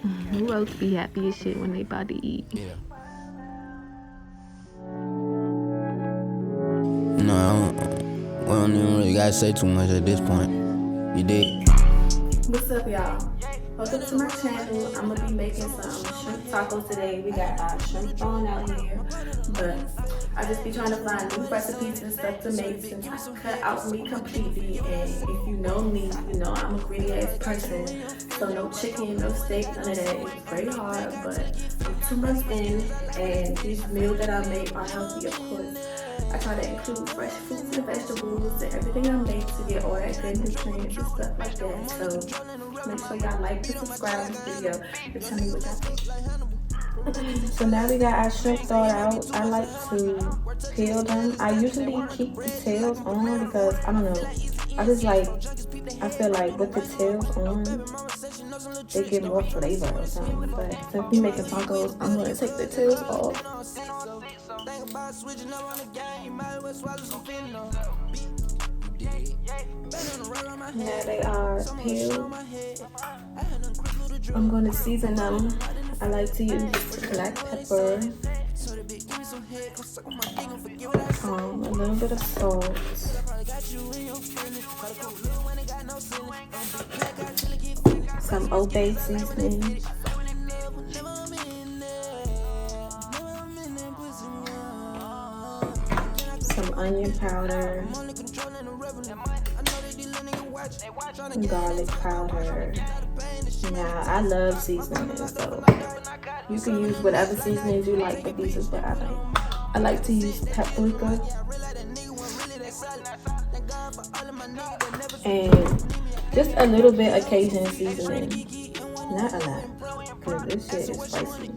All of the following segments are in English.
Who else be happy as shit when they about to eat? Yeah. No, we don't even really gotta say too much at this point. You dig? What's up, y'all? Welcome to my channel. I'm gonna be making some shrimp tacos today. We got our shrimp thawing out here, but I just be trying to find new recipes and stuff to make since I cut out meat completely. And if you know me, you know I'm a greedy ass person. So no chicken, no steak, none of that. It's very hard, but I'm 2 months in, and these meals that I make are healthy, of course. I try to include fresh fruits and vegetables and everything I make to get all that good nutrients and stuff like that. So make sure y'all like and subscribe to this video and tell me what y'all think. So now we got our shrimp thawed out. I like to peel them. I usually keep the tails on because I don't know. I feel like with the tails on, they give more flavor or something. But since we making tacos, I'm gonna take the tails off. Now they are peeled. I'm going to season them. I like to use black pepper, a little bit of salt, some Old Bay seasoning, some onion powder, garlic powder. Now I love seasoning, so you can use whatever seasonings you like, but these is what I like. I like to use paprika and just a little bit of Cajun seasoning, not a lot, because this shit is spicy.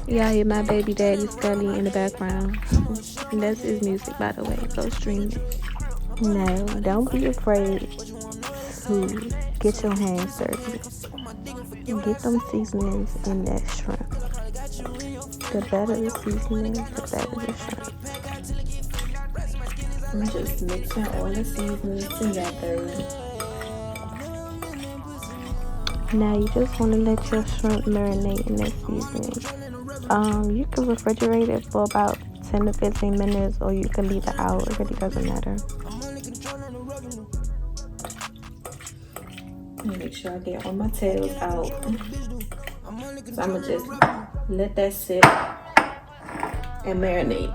Y'all hear my baby daddy Scully in the background. And that's his music, by the way. Go stream it. No, don't be afraid to get your hands dirty. Get them seasonings in that shrimp. The better the seasoning, the better the shrimp. I'm just mixing all the seasonings together. Now you just want to let your shrimp marinate in that seasoning. You can refrigerate it for about 10 to 15 minutes, or you can leave it out. It really doesn't matter. Make sure I get all my tails out. So I'm gonna just let that sit and marinate.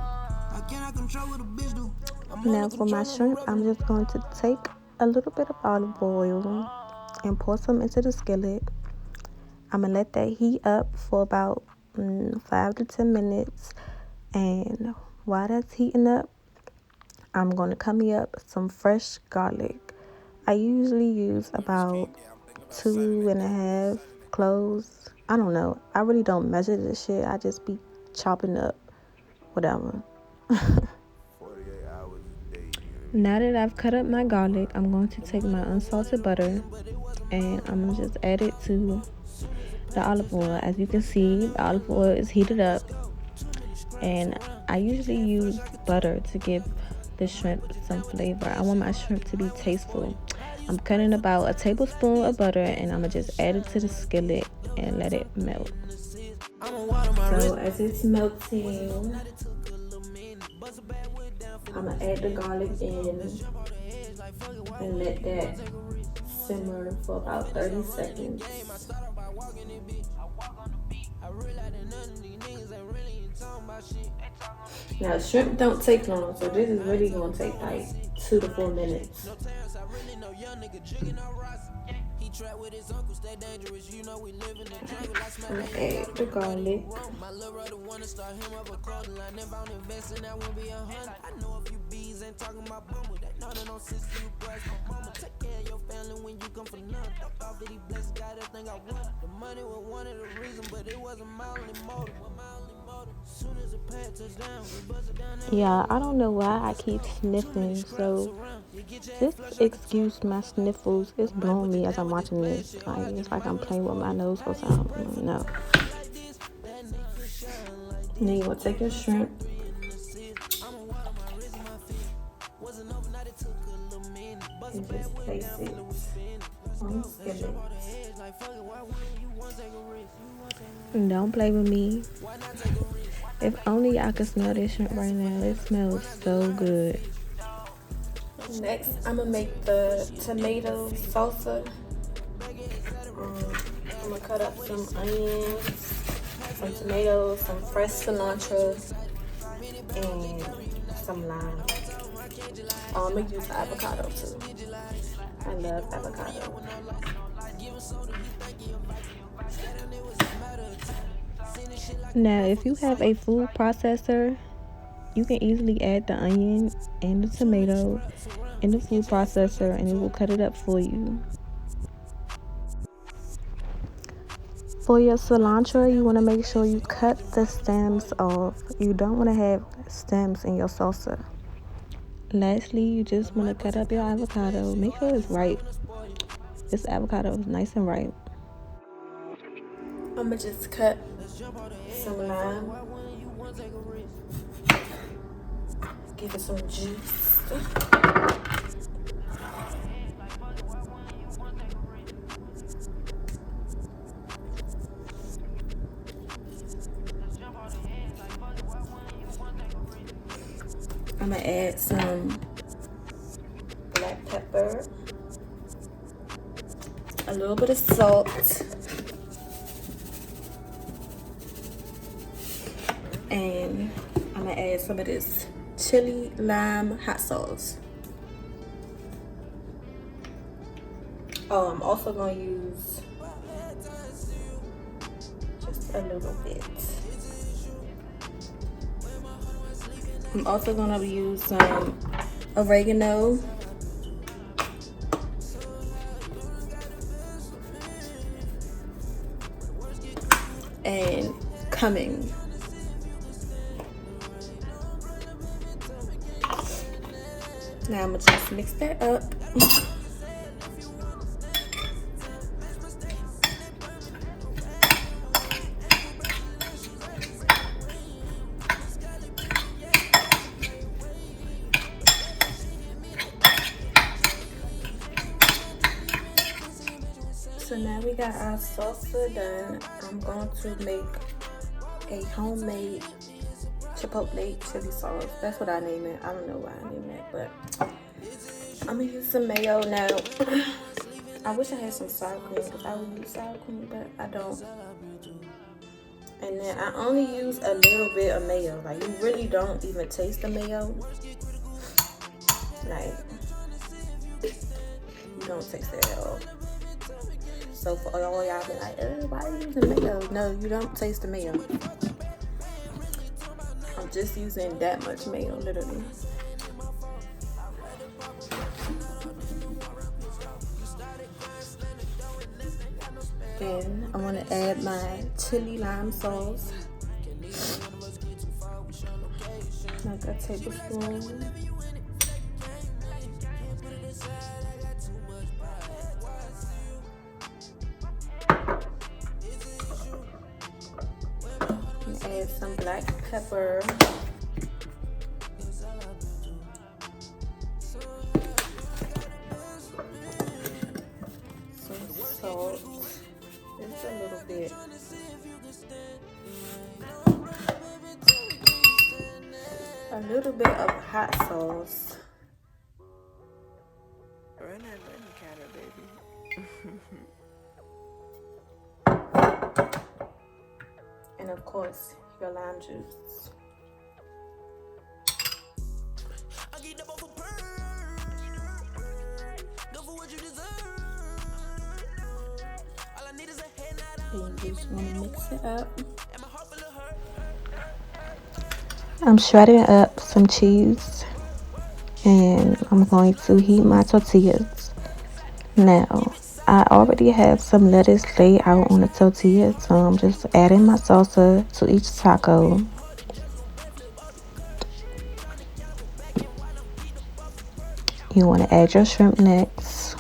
Now for my shrimp, I'm just going to take a little bit of olive oil and pour some into the skillet. I'm gonna let that heat up for about 5 to 10 minutes, and while that's heating up, I'm gonna cut me up some fresh garlic. I usually use about 2.5 cloves. I don't know. I really don't measure this shit. I just be chopping up whatever. Now that I've cut up my garlic, I'm going to take my unsalted butter and I'm going to just add it to the olive oil. As you can see, the olive oil is heated up, and I usually use butter to give the shrimp some flavor. I want my shrimp to be tasteful. I'm cutting about a tablespoon of butter and I'm going to just add it to the skillet and let it melt. So as it's melting, I'm going to add the garlic in and let that simmer for about 30 seconds. Now shrimp don't take long, so this is really going to take like 2 to 4 minutes. I'm gonna add the garlic. Yeah, I don't know why I keep sniffing, so just excuse my sniffles. It's blowing me as I'm watching this. Like, it's like I'm playing with my nose or something. No. And then you want to take your shrimp and just place it on the skillet. Don't play with me. If only y'all could smell this shrimp right now. It smells so good. Next, I'm gonna make the tomato salsa. I'm gonna cut up some onions, some tomatoes, some fresh cilantro, and some lime. I'm gonna use avocado too. I love avocado. Now, if you have a food processor, you can easily add the onion and the tomato in the food processor and it will cut it up for you. For your cilantro, you want to make sure you cut the stems off. You don't want to have stems in your salsa. Lastly, you just want to cut up your avocado. Make sure it's ripe. This avocado is nice and ripe. I'm gonna just cut some lime. Give it some juice. I'm gonna add some black pepper, a little bit of salt, and I'm gonna add some of this chili lime hot sauce. Oh, I'm also gonna use just a little bit. I'm also gonna use some oregano, and cumin. Now I'm gonna just mix that up. So now we got our salsa done. I'm going to make a homemade chipotle chili sauce. That's what I name it. I don't know why I name it, but I'm gonna use some mayo now. I wish I had some sour cream because I would use sour cream, but I don't. And then I only use a little bit of mayo. Like, you really don't even taste the mayo. Like, you don't taste it at all. So for all y'all be like, why are you using mayo? No, you don't taste the mayo. I'm just using that much mayo, literally. Then I want to add my chili lime sauce. Like a tablespoon. And add some black pepper. Some salt. Just a little bit. A little bit of hot sauce. Run that button counter, baby. And of course, your lime juice. And you just want to mix it up. I'm shredding up some cheese and I'm going to heat my tortillas. Now, I already have some lettuce laid out on the tortilla, so I'm just adding my salsa to each taco. You want to add your shrimp next.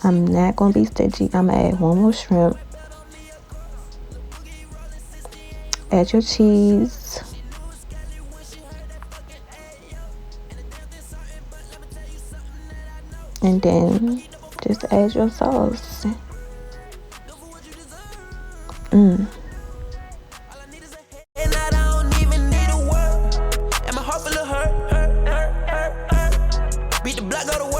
I'm not going to be stingy. I'm going to add one more shrimp. Add your cheese. And then just add your sauce. And I don't even need a word. And my heart full of hurt. Beat the block, go to